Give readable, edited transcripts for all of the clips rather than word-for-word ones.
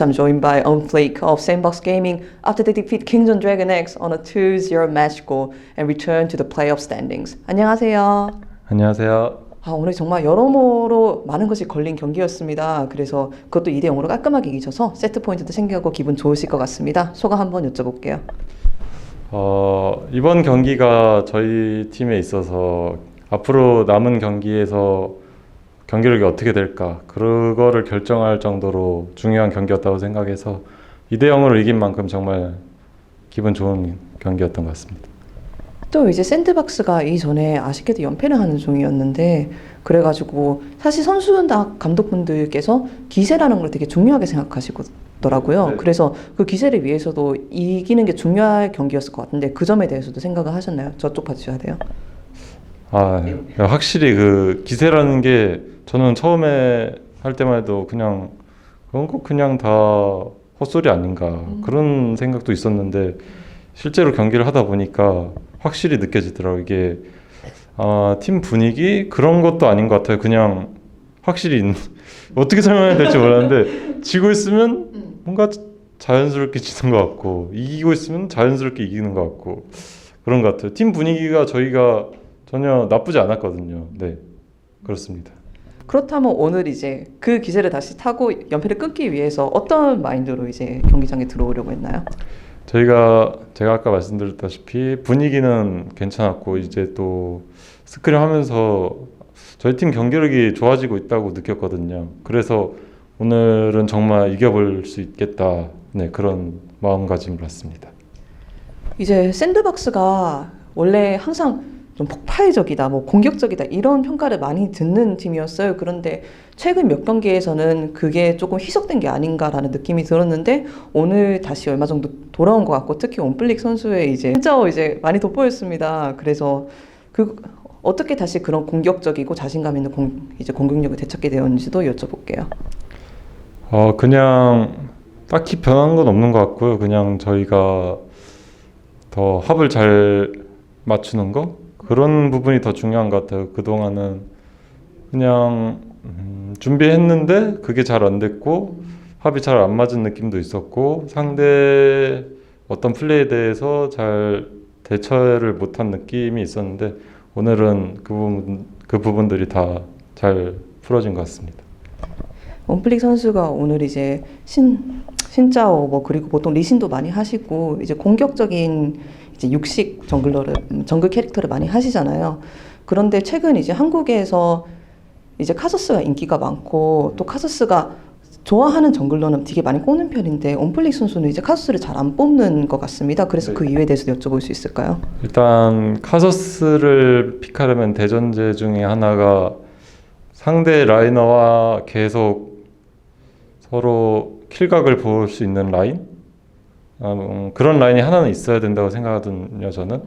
I'm joined by Flake of Sandbox Gaming after they defeat Kingdom Dragon X on a 2-0 match goal and return to the playoff standings. 안녕하세요. 안녕하세요. 오늘 정말 여러모로 많은 것이 걸린 경기였습니다. 그래서 그것도 2대0으로 깔끔하게 이기셔서 세트 포인트도 챙겨가고 기분 좋으실 것 같습니다. 소감 한번 여쭤볼게요. 이번 경기가 저희 팀에 있어서 앞으로 남은 경기에서 경기력이 어떻게 될까 그거를 결정할 정도로 중요한 경기였다고 생각해서 2대0으로 이긴 만큼 정말 기분 좋은 경기였던 것 같습니다. 또 이제 샌드박스가 이전에 아쉽게도 연패를 하는 중이었는데 그래가지고 사실 선수나 감독분들께서 기세라는 걸 되게 중요하게 생각하시더라고요. 네. 그래서 그 기세를 위해서도 이기는 게 중요한 경기였을 것 같은데 그 점에 대해서도 생각을 하셨나요? 저쪽 봐주셔야 돼요. 확실히 그 기세라는 게 저는 처음에 할 때만 해도 그냥 그건 꼭 그냥 다 헛소리 아닌가 그런 생각도 있었는데 실제로 경기를 하다 보니까 확실히 느껴지더라고요. 이게 팀 분위기 그런 것도 아닌 것 같아요. 그냥 확실히 어떻게 설명해야 될지 몰랐는데 지고 있으면 뭔가 자연스럽게 지는 것 같고 이기고 있으면 자연스럽게 이기는 것 같고 그런 것 같아요. 팀 분위기가 저희가 전혀 나쁘지 않았거든요. 네, 그렇습니다. 그렇다면 오늘 이제 그 기세를 다시 타고 연패를 끊기 위해서 어떤 마인드로 이제 경기장에 들어오려고 했나요? 제가 아까 말씀드렸다시피 분위기는 괜찮았고 이제 또 스크림 하면서 저희 팀 경기력이 좋아지고 있다고 느꼈거든요. 그래서 오늘은 정말 이겨볼 수 있겠다. 네, 그런 마음가짐을 갖습니다. 이제 샌드박스가 원래 항상 좀 폭발적이다, 뭐 공격적이다 이런 평가를 많이 듣는 팀이었어요. 그런데 최근 몇 경기에서는 그게 조금 희석된 게 아닌가라는 느낌이 들었는데 오늘 다시 얼마 정도 돌아온 것 같고 특히 온플릭 선수의 진짜 많이 돋보였습니다. 그래서 어떻게 다시 그런 공격적이고 자신감 있는 공격력을 되찾게 되었는지도 여쭤볼게요. 그냥 딱히 변한 건 없는 것 같고요. 그냥 저희가 더 합을 잘 맞추는 거? 그런 부분이 더 중요한 것 같아요. 그동안은 그냥 준비했는데 그게 잘 안 됐고 합이 잘 안 맞은 느낌도 있었고 상대 어떤 플레이에 대해서 잘 대처를 못한 느낌이 있었는데 오늘은 그 부분들이 다 잘 풀어진 것 같습니다. 온플릭 선수가 오늘 이제 신짜오 뭐 그리고 보통 리신도 많이 하시고 이제 공격적인 육식 정글 캐릭터를 많이 하시잖아요. 그런데 최근 이제 한국에서 이제 카서스가 인기가 많고 또 카서스가 좋아하는 정글러는 되게 많이 뽑는 편인데 온플릭 선수는 이제 카서스를 잘 안 뽑는 것 같습니다. 그래서 그 이유에 대해서 여쭤볼 수 있을까요? 일단 카서스를 픽하려면 대전제 중에 하나가 상대 라이너와 계속 서로 킬각을 볼 수 있는 라인? 그런 라인이 하나는 있어야 된다고 생각하거든요, 저는.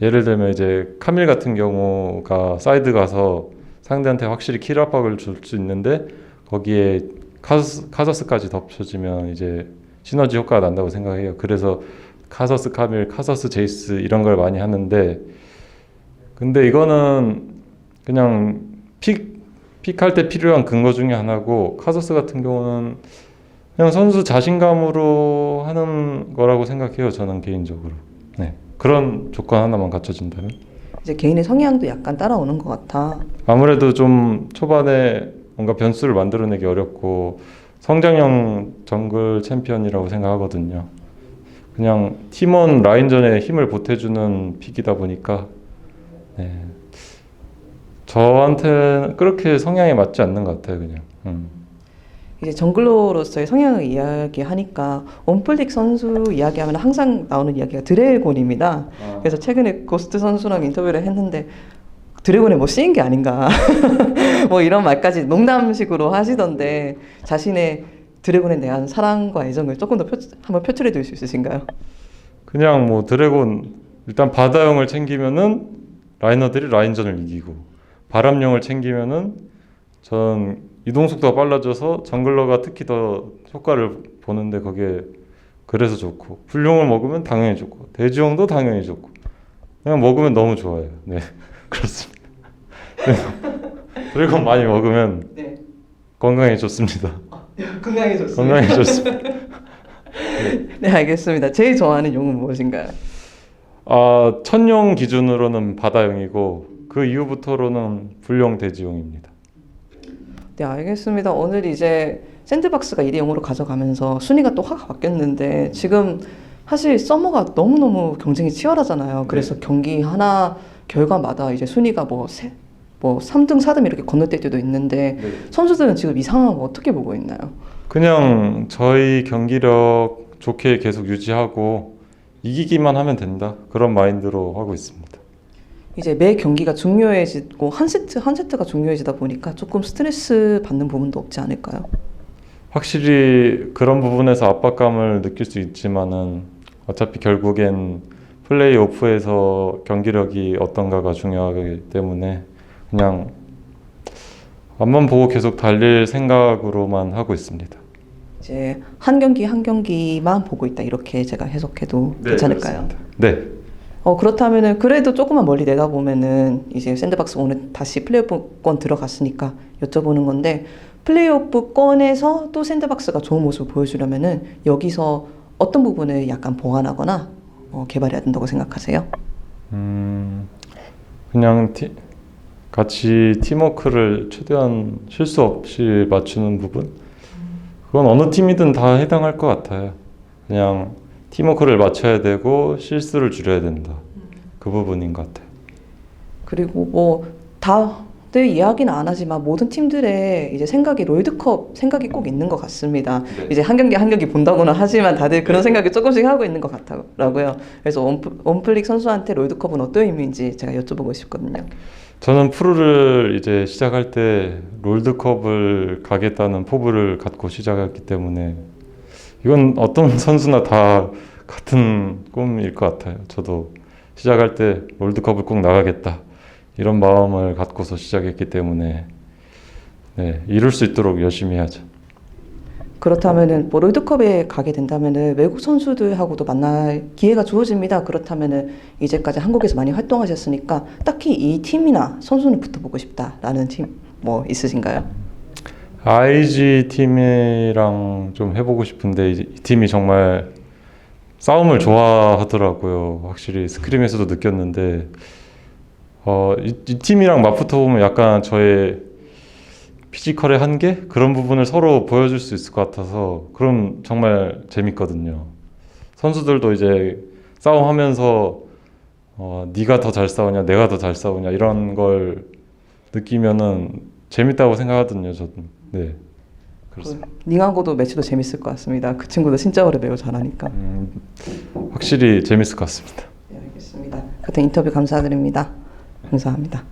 예를 들면 이제 카밀 같은 경우가 사이드 가서 상대한테 확실히 킬 압박을 줄 수 있는데 거기에 카서스까지 덮쳐지면 이제 시너지 효과가 난다고 생각해요. 그래서 카서스 카밀, 카서스 제이스 이런 걸 많이 하는데 근데 이거는 그냥 픽할 때 필요한 근거 중에 하나고 카서스 같은 경우는 그냥 선수 자신감으로 하는 거라고 생각해요. 저는 개인적으로. 네. 그런 조건 하나만 갖춰진다면. 이제 개인의 성향도 약간 따라오는 것 같아. 아무래도 좀 초반에 뭔가 변수를 만들어내기 어렵고 성장형 정글 챔피언이라고 생각하거든요. 그냥 팀원 라인전에 힘을 보태주는 픽이다 보니까 네. 저한테는 그렇게 성향에 맞지 않는 것 같아요. 그냥. 이제 정글러로서의 성향을 이야기하니까 온플릭 선수 이야기하면 항상 나오는 이야기가 드래곤입니다. 그래서 최근에 고스트 선수랑 인터뷰를 했는데 드래곤에 뭐 쓰인 게 아닌가 뭐 이런 말까지 농담식으로 하시던데 자신의 드래곤에 대한 사랑과 애정을 조금 더 한번 표출해 드릴 수 있으신가요? 그냥 뭐 드래곤 일단 바다형을 챙기면은 라이너들이 라인전을 이기고 바람용을 챙기면은 전 이동 속도가 빨라져서 정글러가 특히 더 효과를 보는데 거기에 그래서 좋고 풀용을 먹으면 당연히 좋고 대지용도 당연히 좋고 그냥 먹으면 너무 좋아요. 네, 그렇습니다. 드래곤 많이 먹으면 네. 건강에 좋습니다. 건강해졌어요. 건강해졌습니다. 네, 알겠습니다. 제일 좋아하는 용은 무엇인가요? 천용 기준으로는 바다용이고 그 이후부터로는 불용 돼지용입니다. 네, 알겠습니다. 오늘 이제 샌드박스가 2대 0으로 가져가면서 순위가 또 확 바뀌었는데 지금 사실 서머가 너무너무 경쟁이 치열하잖아요. 그래서 경기 하나 결과마다 이제 순위가 뭐 3등, 4등 이렇게 건너뛸 때도 있는데 선수들은 지금 이 상황을 어떻게 보고 있나요? 그냥 저희 경기력 좋게 계속 유지하고 이기기만 하면 된다. 그런 마인드로 하고 있습니다. 이제 매 경기가 중요해지고 한 세트 한 세트가 중요해지다 보니까 조금 스트레스 받는 부분도 없지 않을까요? 확실히 그런 부분에서 압박감을 느낄 수 있지만은 어차피 결국엔 플레이오프에서 경기력이 어떤가가 중요하기 때문에 그냥 앞만 보고 계속 달릴 생각으로만 하고 있습니다. 이제 한 경기 한 경기만 보고 있다 이렇게 제가 해석해도 괜찮을까요? 그렇습니다. 네. 그렇다면은 그래도 조금만 멀리 내다보면은 이제 샌드박스 오늘 다시 플레이오프권 들어갔으니까 여쭤보는 건데 플레이오프권에서 또 샌드박스가 좋은 모습을 보여주려면은 여기서 어떤 부분을 약간 보완하거나 개발해야 된다고 생각하세요? 그냥 같이 팀워크를 최대한 실수 없이 맞추는 부분? 그건 어느 팀이든 다 해당할 것 같아요. 그냥 팀워크를 맞춰야 되고 실수를 줄여야 된다. 그 부분인 것 같아요. 그리고 뭐 다들 이야기는 안 하지만 모든 팀들의 이제 생각이 롤드컵 생각이 꼭 있는 것 같습니다. 네. 이제 한 경기 한 경기 본다고는 하지만 다들 그런 생각이 조금씩 하고 있는 것 같더라고요. 그래서 원플릭 선수한테 롤드컵은 어떤 의미인지 제가 여쭤보고 싶거든요. 저는 프로를 이제 시작할 때 롤드컵을 가겠다는 포부를 갖고 시작했기 때문에 이건 어떤 선수나 다 같은 꿈일 것 같아요. 저도 시작할 때 롤드컵을 꼭 나가겠다 이런 마음을 갖고서 시작했기 때문에 이룰 수 있도록 열심히 해야죠. 그렇다면은 뭐 롤드컵에 가게 된다면은 외국 선수들하고도 만날 기회가 주어집니다. 그렇다면은 이제까지 한국에서 많이 활동하셨으니까 딱히 이 팀이나 선수는 붙어보고 싶다라는 팀 뭐 있으신가요? IG 팀이랑 좀 해보고 싶은데 이 팀이 정말 싸움을 좋아하더라고요. 확실히 스크림에서도 느꼈는데 이 팀이랑 맞붙어 보면 약간 저의 피지컬의 한계? 그런 부분을 서로 보여줄 수 있을 것 같아서 그럼 정말 재밌거든요. 선수들도 이제 싸움하면서 네가 더 잘 싸우냐 내가 더 잘 싸우냐 이런 걸 느끼면은 재밌다고 생각하거든요. 저는. 네. 그렇습니다. 닝하고도 매치도 재밌을 것 같습니다. 그 친구도 신짜오를 매우 잘하니까. 확실히 재밌을 것 같습니다. 네, 알겠습니다. 같은 인터뷰 감사드립니다. 감사합니다.